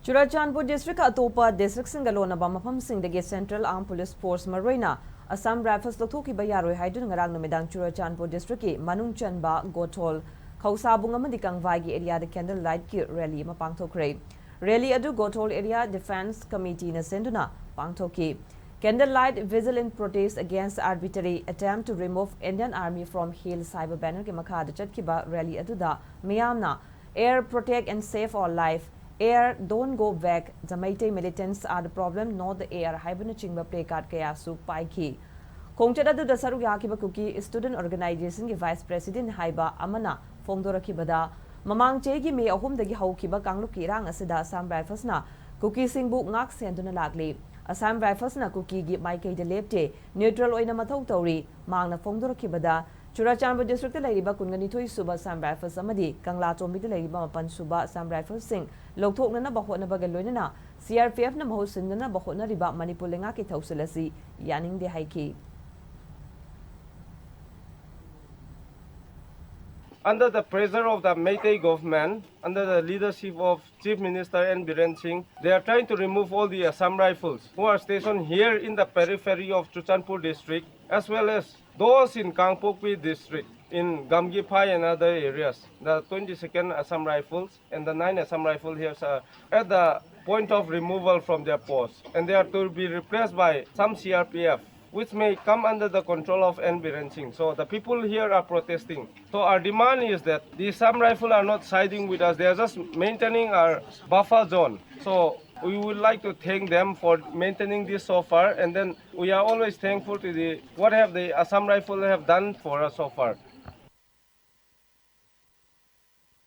Churachandpur District Atopa District Singalona mafam singdagi Central Armed Police Force Maroina Assam Rifles Louthokhiba Yaroi haiduna ngarang numidang Churachandpur District ki manung chanba Gotol Kausabung amadi Kangwai gi area the candle light ki rally ma pangthokre rally adu Gotol area Defence Committee na senduna pangthoki candlelight vigilant protest against arbitrary attempt to remove Indian Army from Hill Cyber Banner ke makhada Chatkhre rally aduda miyamna air protect and save our life. Air don't go back. The Meitei militants are the problem, not the air. Haibana chingba placard kaya su paiki. Kongchada du dasaru yakiba kuki student organization ki vice president haiba amana fongdora kibada mamang chegi me ahum dagi haukiba kanglu kirang asida Assam Rifles na kuki singbu ngak senduna lagli. Assam Rifles na kuki gi maikei de lepte neutral oina mathau tauri mangna fongdora kibada Churachandpur District Ladiba Kunganitoi Suba Assam Rifles Amadi, Kangla Tombi Ladiba Mapan Suba Assam Rifles Sing, Louthokhiba Bahona Bagaloina, CRPF na Mahosindana Bahona Riba Manipur Lengaki Tausilasi, Yaning de Haiki. Under the pressure of the Meitei government, under the leadership of Chief Minister N. Biren Singh, they are trying to remove all the Assam Rifles who are stationed here in the periphery of Churachandpur District, as well as those in Kangpokpi District, in Gamgipai and other areas. The 22nd Assam Rifles and the 9 Assam Rifles here are at the point of removal from their posts, and they are to be replaced by some CRPF, which may come under the control of N. Biren Singh. So the people here are protesting. So our demand is that the Assam Rifles are not siding with us. They are just maintaining our buffer zone. So we would like to thank them for maintaining this so far, and then we are always thankful to what have the Assam Rifles have done for us so far.